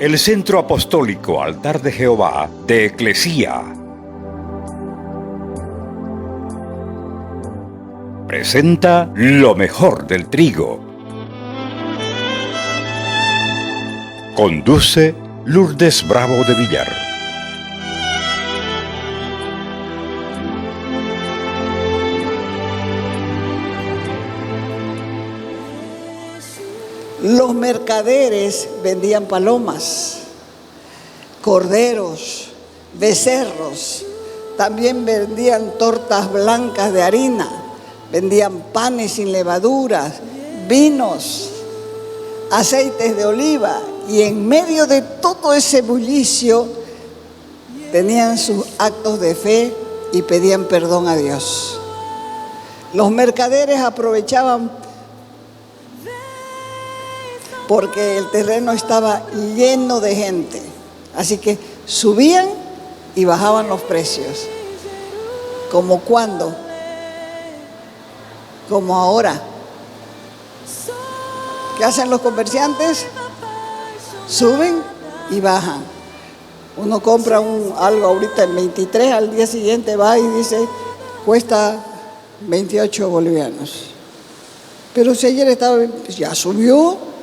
el Centro Apostólico Altar de Jehová de Eclesía presenta lo mejor del trigo. Conduce Lourdes Bravo de Villar. Los mercaderes vendían palomas, corderos, becerros. También vendían tortas blancas de harina, vendían panes sin levaduras, vinos, aceites de oliva. Y en medio de todo ese bullicio tenían sus actos de fe y pedían perdón a Dios. Los mercaderes aprovechaban porque el terreno estaba lleno de gente. Así que subían y bajaban los precios. ¿Como cuándo? Como ahora. ¿Qué hacen los comerciantes? Suben y bajan. Uno compra algo ahorita en 23, al día siguiente va y dice, cuesta 28 bolivianos. Pero si ayer estaba, pues ya subió.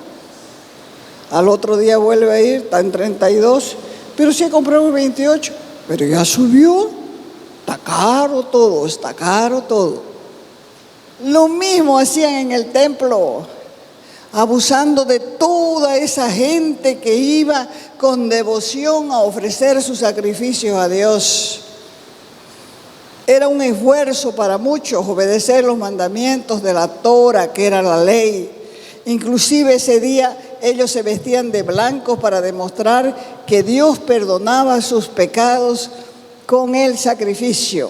Al otro día vuelve a ir, está en 32, pero si compramos 28, pero ya subió, está caro todo, está caro todo. Lo mismo hacían en el templo, abusando de toda esa gente que iba con devoción a ofrecer sus sacrificios a Dios. Era un esfuerzo para muchos obedecer los mandamientos de la Torah, que era la ley. Inclusive ese día ellos se vestían de blanco para demostrar que Dios perdonaba sus pecados con el sacrificio.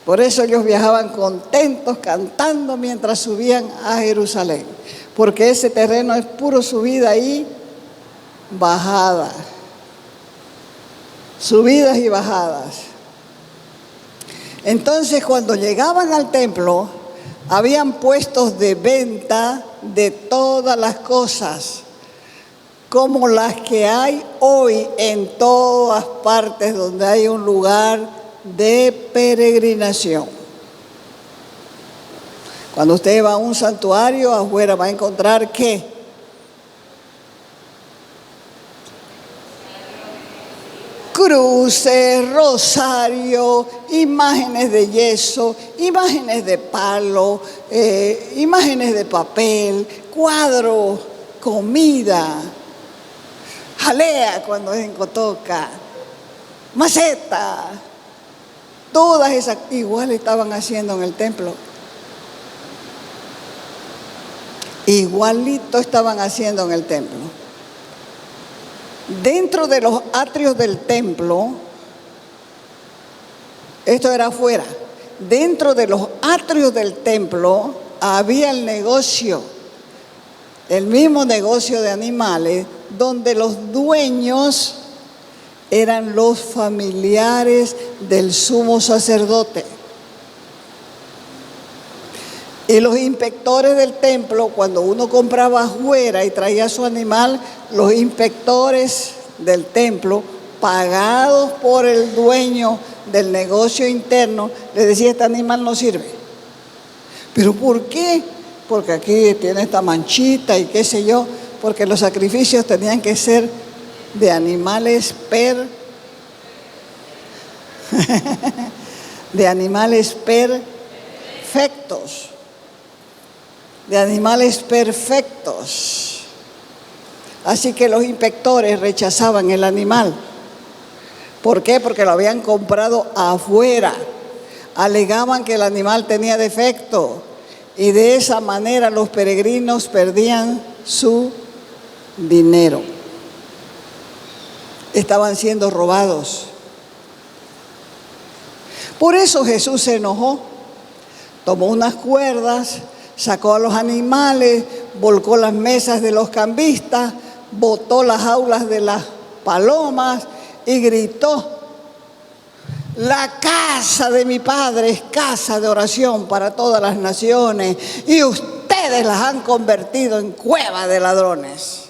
Por eso ellos viajaban contentos, cantando mientras subían a Jerusalén. Porque ese terreno es puro subida y bajada. Subidas y bajadas. Entonces, cuando llegaban al templo, habían puestos de venta de todas las cosas, como las que hay hoy en todas partes donde hay un lugar de peregrinación. Cuando usted va a un santuario, afuera va a encontrar ¿qué? Cruces, rosario, imágenes de yeso, imágenes de palo, imágenes de papel, cuadro, comida, jalea cuando es en cotoca, maceta. Todas esas igual estaban haciendo en el templo. Igualito estaban haciendo en el templo. Dentro de los atrios del templo, esto era afuera, dentro de los atrios del templo había el negocio, el mismo negocio de animales, donde los dueños eran los familiares del sumo sacerdote. Y los inspectores del templo, cuando uno compraba afuera y traía su animal, los inspectores del templo, pagados por el dueño del negocio interno, le decía, este animal no sirve. ¿Pero por qué? Porque aquí tiene esta manchita y qué sé yo, porque los sacrificios tenían que ser de animales de animales perfectos. De animales perfectos. Así que los inspectores rechazaban el animal. ¿Por qué? Porque lo habían comprado afuera. Alegaban que el animal tenía defecto y de esa manera los peregrinos perdían su dinero. Estaban siendo robados. Por eso Jesús se enojó. Tomó unas cuerdas, sacó a los animales, volcó las mesas de los cambistas, botó las jaulas de las palomas y gritó: la casa de mi Padre es casa de oración para todas las naciones y ustedes las han convertido en cueva de ladrones.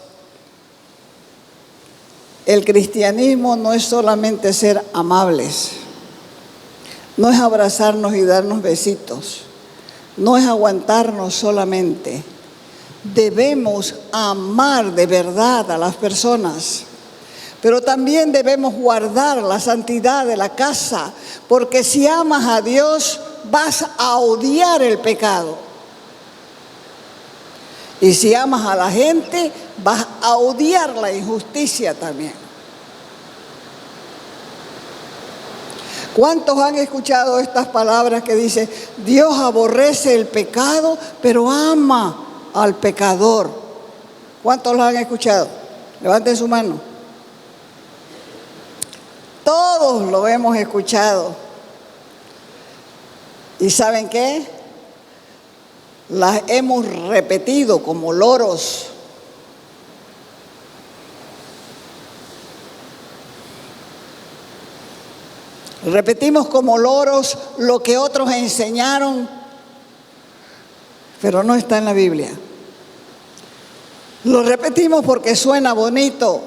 El cristianismo no es solamente ser amables, no es abrazarnos y darnos besitos, no es aguantarnos solamente. Debemos amar de verdad a las personas, pero también debemos guardar la santidad de la casa, porque si amas a Dios vas a odiar el pecado. Y si amas a la gente, vas a odiar la injusticia también. ¿Cuántos han escuchado estas palabras que dice, Dios aborrece el pecado, pero ama al pecador? ¿Cuántos lo han escuchado? Levanten su mano. Todos lo hemos escuchado. ¿Y saben qué? Las hemos repetido como loros. Repetimos como loros lo que otros enseñaron, pero no está en la Biblia. Lo repetimos porque suena bonito.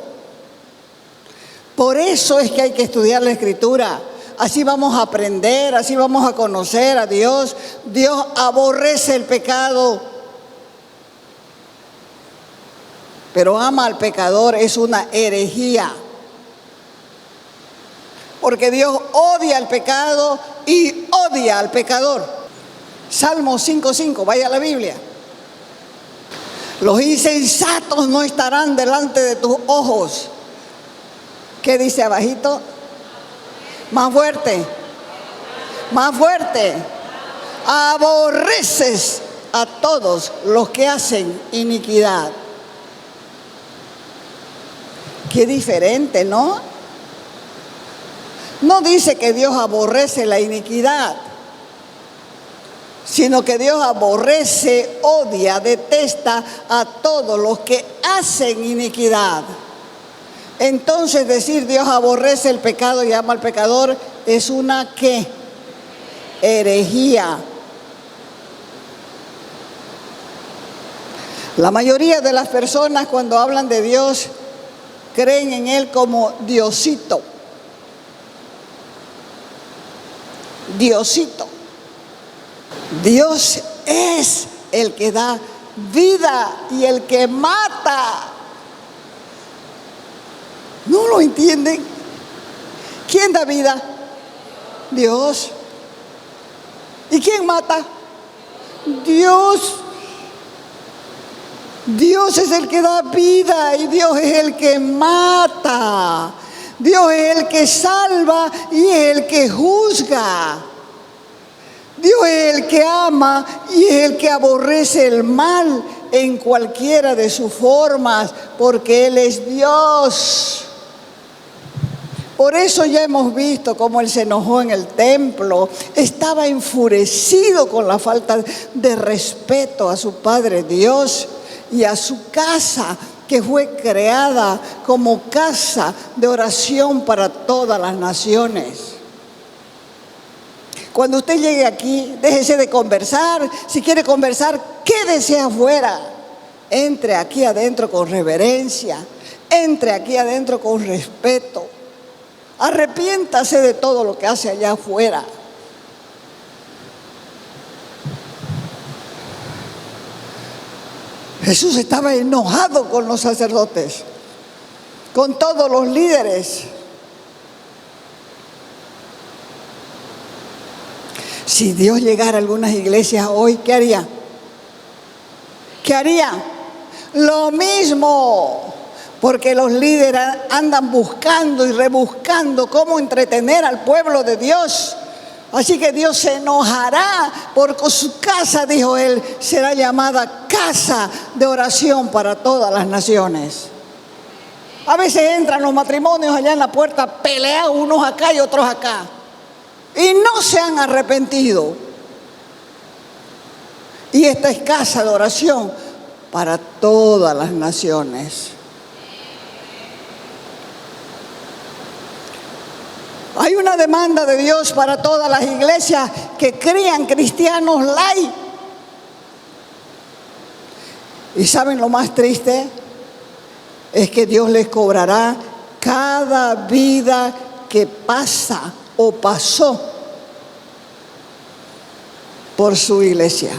Por eso es que hay que estudiar la Escritura. Así vamos a aprender, así vamos a conocer a Dios. Dios aborrece el pecado, pero ama al pecador. Es una herejía. Porque Dios odia al pecado y odia al pecador. Salmo 5:5, vaya a la Biblia. Los insensatos no estarán delante de tus ojos. ¿Qué dice abajito? Más fuerte. Más fuerte. Aborreces a todos los que hacen iniquidad. Qué diferente, ¿no? No dice que Dios aborrece la iniquidad, sino que Dios aborrece, odia, detesta a todos los que hacen iniquidad. Entonces decir Dios aborrece el pecado y ama al pecador es una ¿qué? Herejía. La mayoría de las personas cuando hablan de Dios creen en Él como Diosito. Diosito. Dios es el que da vida y el que mata. ¿No lo entienden? ¿Quién da vida? Dios. ¿Y quién mata? Dios. Dios es el que da vida y Dios es el que mata. Dios es el que salva y es el que juzga. Dios es el que ama y es el que aborrece el mal en cualquiera de sus formas, porque Él es Dios. Por eso ya hemos visto cómo Él se enojó en el templo. Estaba enfurecido con la falta de respeto a su Padre Dios y a su casa, que fue creada como casa de oración para todas las naciones. Cuando usted llegue aquí, déjese de conversar. Si quiere conversar, quédese afuera. Entre aquí adentro con reverencia. Entre aquí adentro con respeto. Arrepiéntase de todo lo que hace allá afuera. Jesús estaba enojado con los sacerdotes, con todos los líderes. Si Dios llegara a algunas iglesias hoy, ¿qué haría? ¿Qué haría? Lo mismo, porque los líderes andan buscando y rebuscando cómo entretener al pueblo de Dios. Así que Dios se enojará porque su casa, dijo Él, será llamada casa de oración para todas las naciones. A veces entran los matrimonios allá en la puerta, pelean unos acá y otros acá. Y no se han arrepentido. Y esta es casa de oración para todas las naciones. Hay una demanda de Dios para todas las iglesias que crían cristianos light. ¿Y saben lo más triste? Es que Dios les cobrará cada vida que pasa o pasó por su iglesia.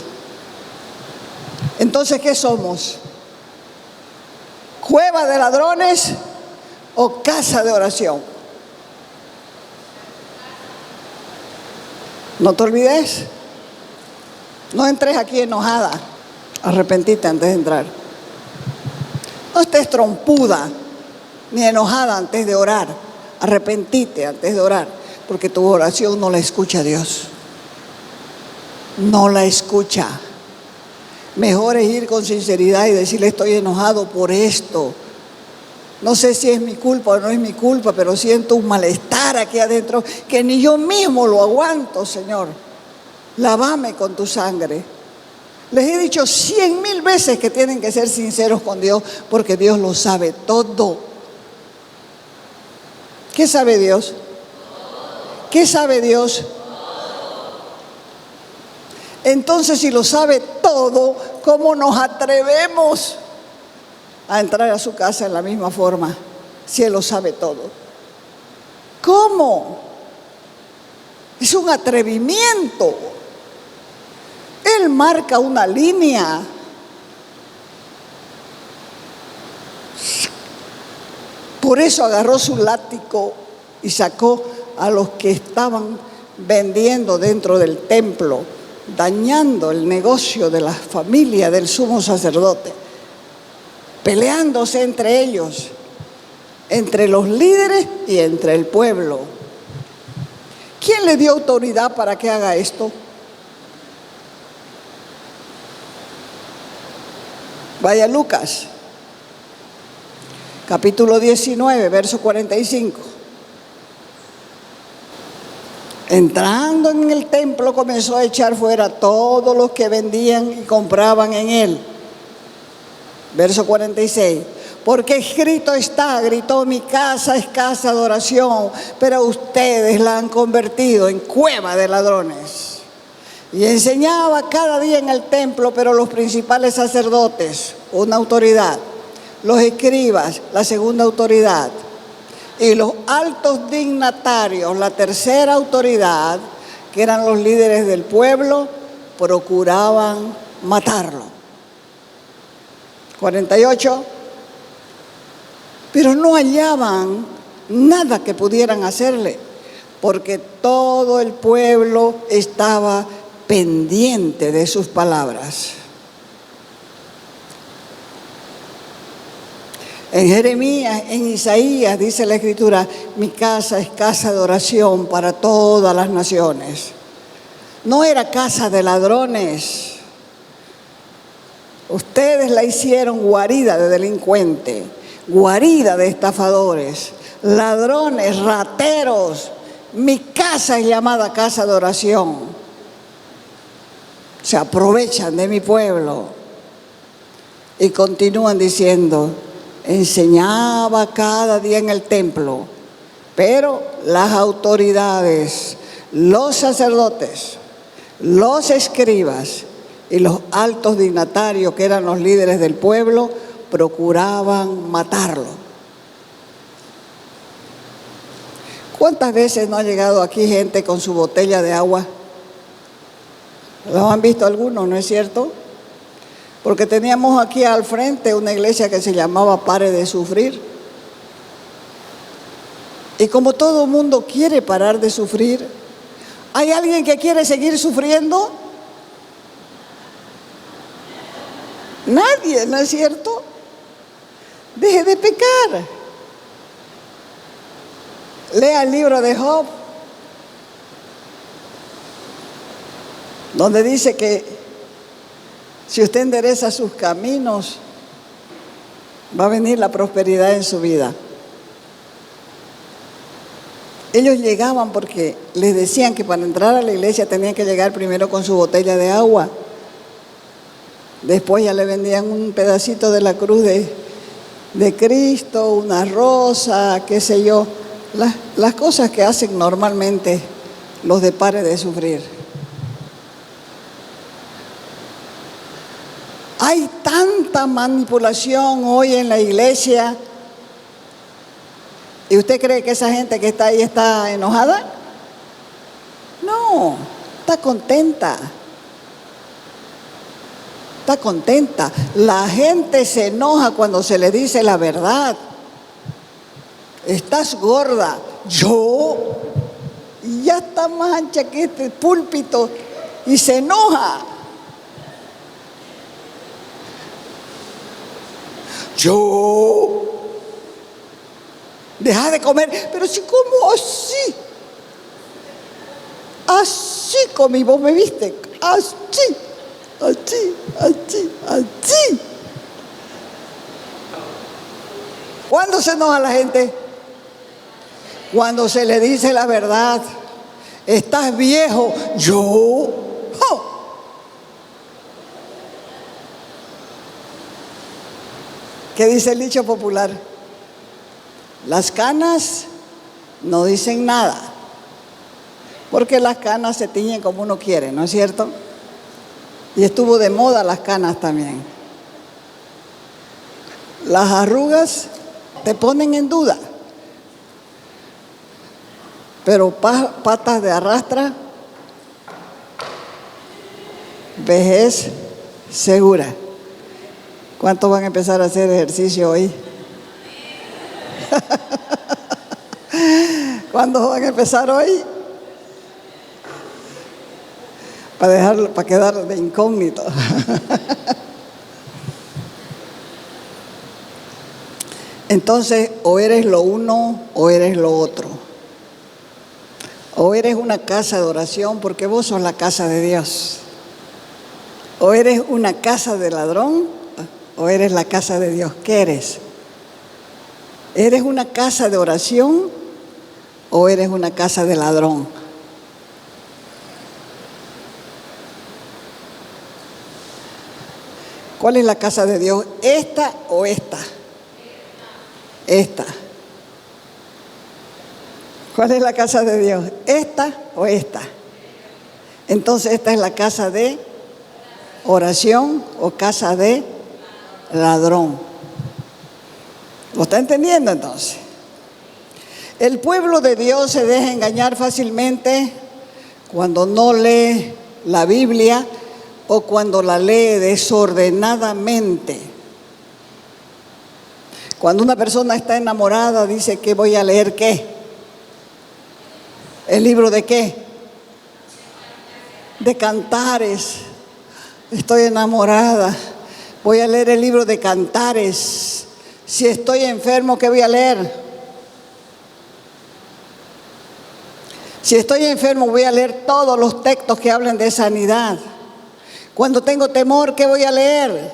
Entonces, ¿qué somos? ¿Cueva de ladrones o casa de oración? No te olvides. No entres aquí enojada. Arrepentite antes de entrar. No estés trompuda ni enojada antes de orar. Arrepentite antes de orar, porque tu oración no la escucha Dios. No la escucha. Mejor es ir con sinceridad y decirle: estoy enojado por esto. No sé si es mi culpa o no es mi culpa, pero siento un malestar aquí adentro que ni yo mismo lo aguanto, Señor. Lávame con tu sangre. Les he dicho 100,000 veces que tienen que ser sinceros con Dios, porque Dios lo sabe todo. ¿Qué sabe Dios? ¿Qué sabe Dios? Entonces, si lo sabe todo, ¿cómo nos atrevemos a entrar a su casa en la misma forma, si Él lo sabe todo? ¿Cómo? Es un atrevimiento. Él marca una línea. Por eso agarró su látigo y sacó a los que estaban vendiendo dentro del templo, dañando el negocio de la familia del sumo sacerdote, peleándose entre ellos, entre los líderes y entre el pueblo. ¿Quién le dio autoridad para que haga esto? Vaya Lucas, capítulo 19, verso 45. Entrando en el templo, comenzó a echar fuera a todos los que vendían y compraban en él. Verso 46. Porque escrito está, gritó: mi casa es casa de oración, pero ustedes la han convertido en cueva de ladrones. Y enseñaba cada día en el templo, pero los principales sacerdotes, una autoridad, los escribas, la segunda autoridad, y los altos dignatarios, la tercera autoridad, que eran los líderes del pueblo, procuraban matarlo. 48. Pero no hallaban nada que pudieran hacerle, porque todo el pueblo estaba pendiente de sus palabras. En Jeremías, en Isaías, dice la Escritura: mi casa es casa de oración para todas las naciones. No era casa de ladrones. Ustedes la hicieron guarida de delincuentes, guarida de estafadores, ladrones, rateros. Mi casa es llamada casa de oración. Se aprovechan de mi pueblo. Y continúan diciendo: enseñaba cada día en el templo, pero las autoridades, los sacerdotes, los escribas y los altos dignatarios, que eran los líderes del pueblo, procuraban matarlo. ¿Cuántas veces no ha llegado aquí gente con su botella de agua? ¿Lo han visto algunos, no es cierto? Porque teníamos aquí al frente una iglesia que se llamaba Pare de Sufrir. Y como todo mundo quiere parar de sufrir, ¿hay alguien que quiere seguir sufriendo? Nadie, ¿no es cierto? Deje de pecar. Lea el libro de Job, donde dice que si usted endereza sus caminos, va a venir la prosperidad en su vida. Ellos llegaban porque les decían que para entrar a la iglesia tenían que llegar primero con su botella de agua. Después ya le vendían un pedacito de la cruz de Cristo, una rosa, qué sé yo, las cosas que hacen normalmente los de Pare de Sufrir. Hay tanta manipulación hoy en la iglesia ¿Y usted cree que esa gente que está ahí está enojada? No, está contenta. Está contenta. La gente se enoja cuando se le dice la verdad. Estás gorda. Yo. Y ya está más ancha que este púlpito y se enoja. Yo. Deja de comer. Pero si como así. Así comí, vos me viste. Así. Así, así, así. ¿Cuándo se enoja la gente? Cuando se le dice la verdad. Estás viejo. Yo. ¡Oh! ¿Qué dice el dicho popular? Las canas no dicen nada. Porque las canas se tiñen como uno quiere, ¿no es cierto? Y estuvo de moda las canas también. Las arrugas te ponen en duda. Pero patas de arrastra, vejez segura. ¿Cuántos van a empezar a hacer ejercicio hoy? ¿Cuándo van a empezar hoy? Para quedar de incógnito. Entonces, o eres lo uno o eres lo otro. O eres una casa de oración porque vos sos la casa de Dios. O eres una casa de ladrón o eres la casa de Dios. ¿Qué eres? ¿Eres una casa de oración o eres una casa de ladrón? ¿Cuál es la casa de Dios? ¿Esta o esta? Esta. ¿Cuál es la casa de Dios? ¿Esta o esta? Entonces esta es la casa de oración o casa de ladrón. ¿Lo está entendiendo entonces? El pueblo de Dios se deja engañar fácilmente cuando no lee la Biblia o cuando la lee desordenadamente. Cuando una persona está enamorada dice que voy a leer ¿qué? ¿El libro de qué? De Cantares. Estoy enamorada. Voy a leer el libro de Cantares. Si estoy enfermo, ¿qué voy a leer? Si estoy enfermo, voy a leer todos los textos que hablan de sanidad. Cuando tengo temor, ¿qué voy a leer?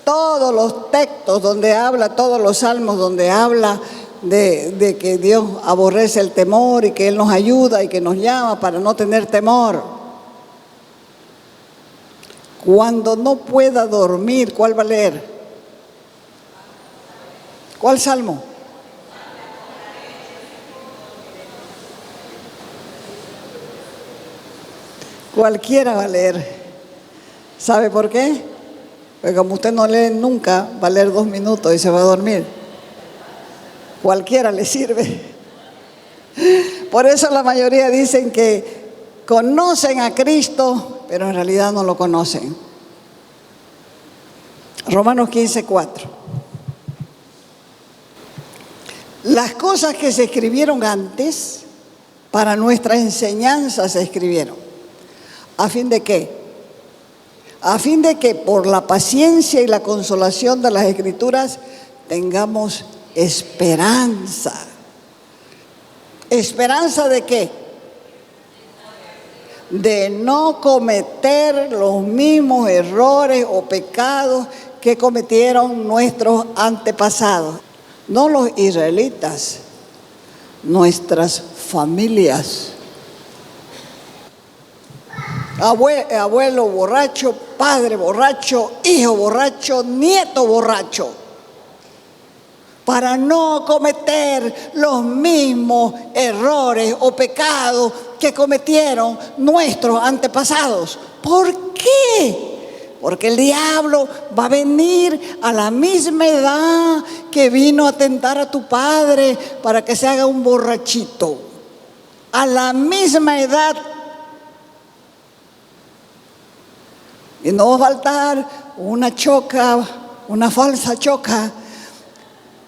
Todos los textos donde habla, todos los salmos donde habla de que Dios aborrece el temor y que Él nos ayuda y que nos llama para no tener temor. Cuando no pueda dormir, ¿cuál va a leer? ¿Cuál salmo? Cualquiera va a leer. ¿Sabe por qué? Porque como usted no lee nunca, va a leer 2 minutos y se va a dormir. Cualquiera le sirve. Por eso la mayoría dicen que conocen a Cristo, pero en realidad no lo conocen. Romanos 15:4. Las cosas que se escribieron antes, para nuestra enseñanza se escribieron. ¿A fin de qué? A fin de que por la paciencia y la consolación de las Escrituras tengamos esperanza. ¿Esperanza de qué? De no cometer los mismos errores o pecados que cometieron nuestros antepasados. No los israelitas, nuestras familias. Abuelo borracho, padre borracho, hijo borracho, nieto borracho. Para no cometer los mismos errores o pecados que cometieron nuestros antepasados. ¿Por qué? Porque el diablo va a venir a la misma edad que vino a tentar a tu padre para que se haga un borrachito. A la misma edad. Y no va a faltar una choca, una falsa choca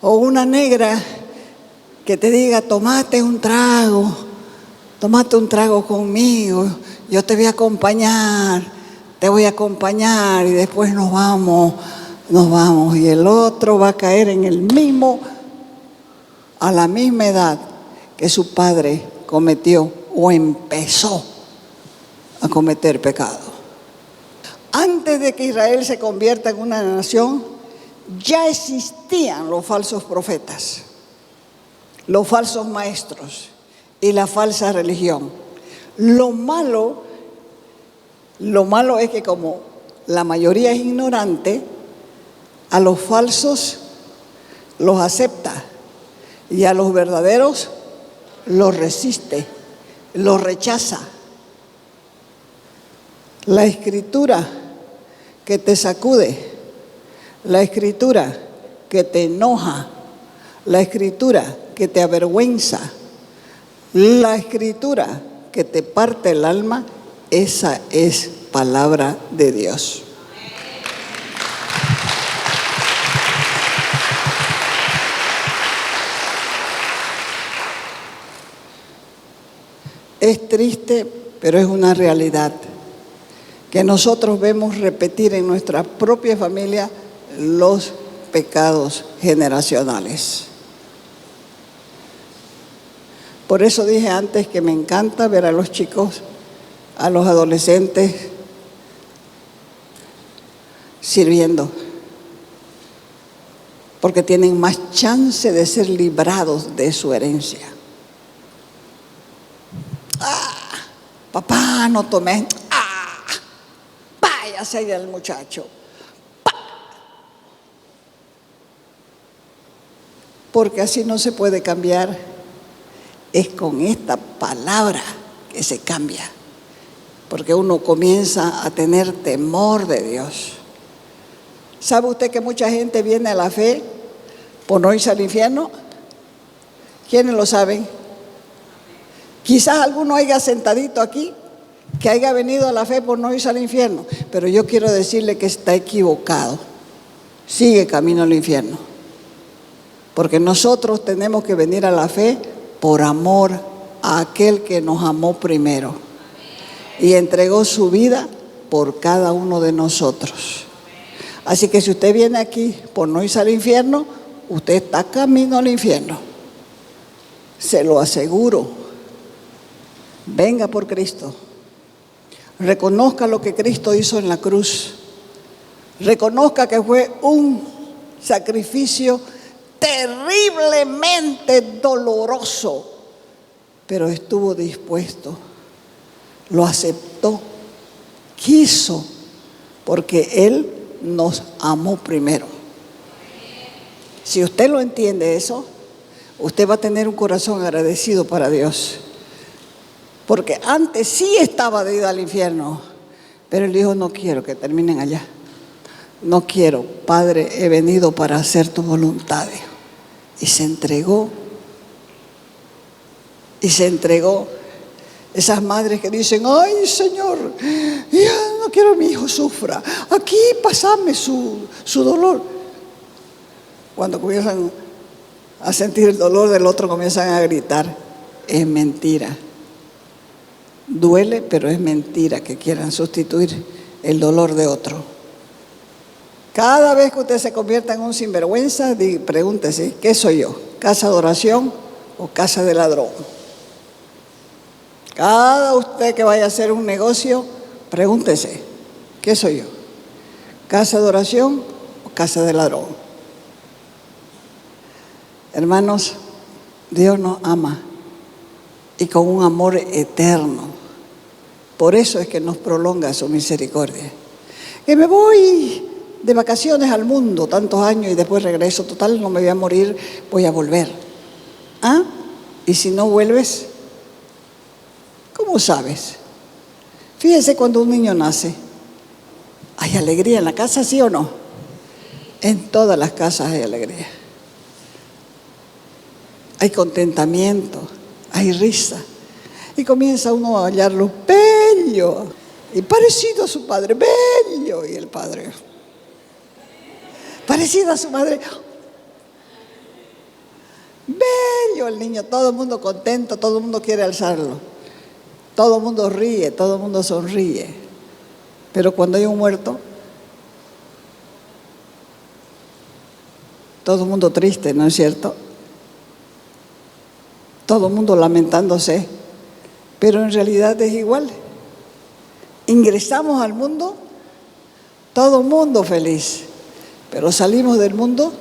o una negra que te diga, tomate un trago conmigo, yo te voy a acompañar. Te voy a acompañar y después nos vamos. Y el otro va a caer en el mismo, a la misma edad que su padre cometió o empezó a cometer pecado. Antes de que Israel se convierta en una nación, ya existían los falsos profetas, los falsos maestros y la falsa religión. Lo malo es que como la mayoría es ignorante, a los falsos los acepta y a los verdaderos los resiste, los rechaza. La escritura que te sacude, la escritura que te enoja, la escritura que te avergüenza, la escritura que te parte el alma, esa es palabra de Dios. Es triste, pero es una realidad que nosotros vemos repetir en nuestra propia familia los pecados generacionales. Por eso dije antes que me encanta ver a los chicos, a los adolescentes sirviendo, porque tienen más chance de ser librados de su herencia. Papá, no tomé. Váyase ahí el muchacho. Porque así no se puede cambiar. Es con esta palabra que se cambia. Porque uno comienza a tener temor de Dios. ¿Sabe usted que mucha gente viene a la fe por no irse al infierno? ¿Quiénes lo saben? Quizás alguno haya sentadito aquí que haya venido a la fe por no irse al infierno, pero yo quiero decirle que está equivocado. Sigue camino al infierno. Porque nosotros tenemos que venir a la fe por amor a aquel que nos amó primero y entregó su vida por cada uno de nosotros. Así que si usted viene aquí por no irse al infierno, usted está camino al infierno. Se lo aseguro. Venga por Cristo. Reconozca lo que Cristo hizo en la cruz. Reconozca que fue un sacrificio terriblemente doloroso, pero estuvo dispuesto, lo aceptó, quiso, porque Él nos amó primero. Si usted lo entiende eso, usted va a tener un corazón agradecido para Dios. Porque antes sí estaba de ida al infierno, pero Él dijo, no quiero que terminen allá. No quiero, Padre, he venido para hacer tu voluntad. Y se entregó. Y se entregó. Esas madres que dicen, ay Señor, ya no quiero que mi hijo sufra. Aquí pasame su dolor. Cuando comienzan a sentir el dolor del otro, comienzan a gritar. Es mentira. Duele, pero es mentira que quieran sustituir el dolor de otro. Cada vez que usted se convierta en un sinvergüenza, pregúntese, ¿qué soy yo? ¿Casa de oración o casa de ladrón? Cada usted que vaya a hacer un negocio, pregúntese, ¿qué soy yo? ¿Casa de oración o casa de ladrón? Hermanos, Dios nos ama y con un amor eterno. Por eso es que nos prolonga su misericordia. Que me voy de vacaciones al mundo tantos años y después regreso. Total, no me voy a morir, voy a volver. ¿Ah? ¿Y si no vuelves? ¿Cómo sabes? Fíjese cuando un niño nace. ¿Hay alegría en la casa, sí o no? En todas las casas hay alegría. Hay contentamiento, hay risa. Y comienza uno a hallarlo bello y parecido a su padre, bello. Y el padre, parecido a su madre, bello el niño. Todo el mundo contento, todo el mundo quiere alzarlo. Todo el mundo ríe, todo el mundo sonríe. Pero cuando hay un muerto, todo el mundo triste, ¿no es cierto? Todo el mundo lamentándose, pero en realidad es igual. Ingresamos al mundo, todo el mundo feliz, pero salimos del mundo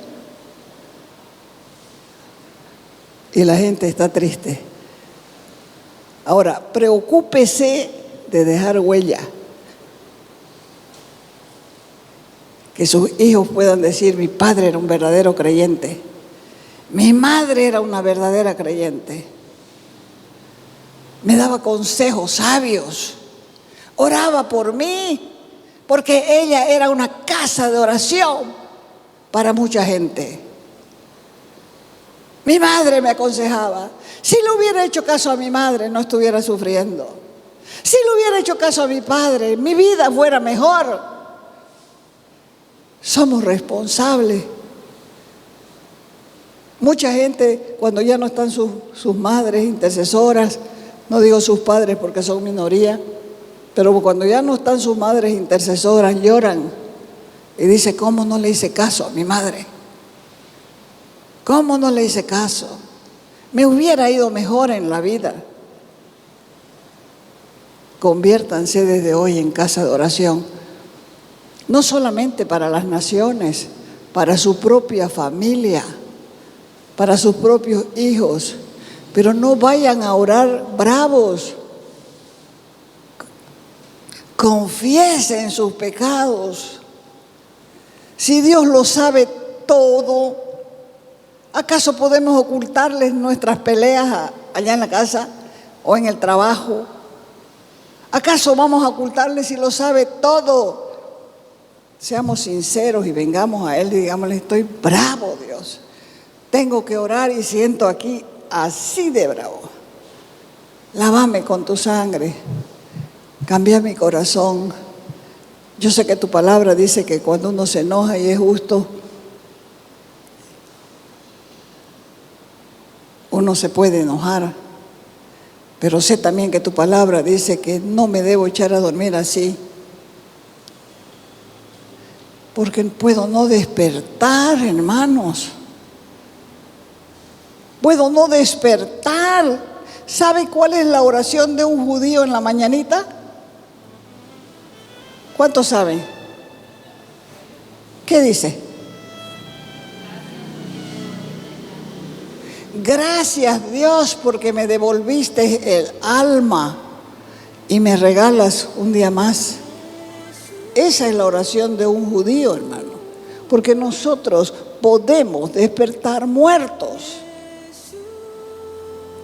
y la gente está triste. Ahora, preocúpese de dejar huella, que sus hijos puedan decir: mi padre era un verdadero creyente. Mi madre era una verdadera creyente. Me daba consejos sabios. Oraba por mí, porque ella era una casa de oración para mucha gente. Mi madre me aconsejaba. Si le hubiera hecho caso a mi madre, no estuviera sufriendo. Si le hubiera hecho caso a mi padre, mi vida fuera mejor. Somos responsables. Mucha gente, cuando ya no están sus madres intercesoras, no digo sus padres porque son minoría, pero cuando ya no están sus madres intercesoras, lloran y dicen: ¿cómo no le hice caso a mi madre? ¿Cómo no le hice caso? Me hubiera ido mejor en la vida. Conviértanse desde hoy en casa de oración, no solamente para las naciones, para su propia familia, para sus propios hijos, pero no vayan a orar bravos. Confiesen sus pecados. Si Dios lo sabe todo, ¿acaso podemos ocultarles nuestras peleas allá en la casa o en el trabajo? ¿Acaso vamos a ocultarles si lo sabe todo? Seamos sinceros y vengamos a Él y digámosle: estoy bravo, Dios. Tengo que orar y siento aquí así de bravo. Lávame con tu sangre. Cambia mi corazón. Yo sé que tu palabra dice que cuando uno se enoja y es justo, uno se puede enojar. Pero sé también que tu palabra dice que no me debo echar a dormir así, porque puedo no despertar, hermanos. Puedo no despertar. ¿Sabe cuál es la oración de un judío en la mañanita? ¿Cuántos saben? ¿Qué dice? Gracias, Dios, porque me devolviste el alma y me regalas un día más. Esa es la oración de un judío, hermano, porque nosotros podemos despertar muertos.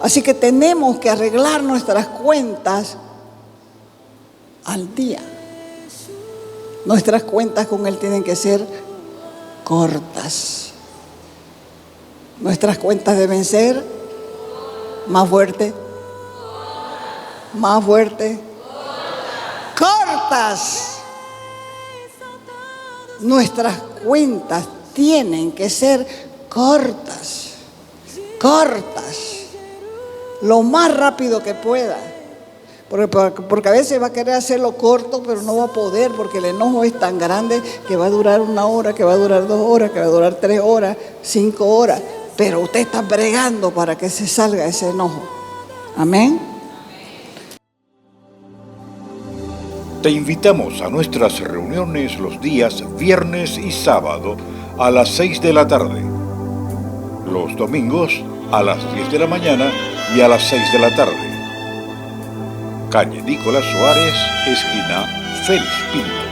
Así que tenemos que arreglar nuestras cuentas al día. Nuestras cuentas con Él tienen que ser cortas. Nuestras cuentas deben ser más fuertes, más fuertes, cortas. Nuestras cuentas tienen que ser cortas, cortas. Lo más rápido que pueda, porque a veces va a querer hacerlo corto, pero no va a poder, porque el enojo es tan grande que va a durar 1 hora, que va a durar 2 horas, que va a durar 3 horas, 5 horas, pero usted está bregando para que se salga ese enojo. Amén. Te invitamos a nuestras reuniones los días viernes y sábado a las 6 de la tarde, los domingos a las 10 de la mañana y a las 6 de la tarde. Calle Nicolás Suárez, esquina Félix Pinto.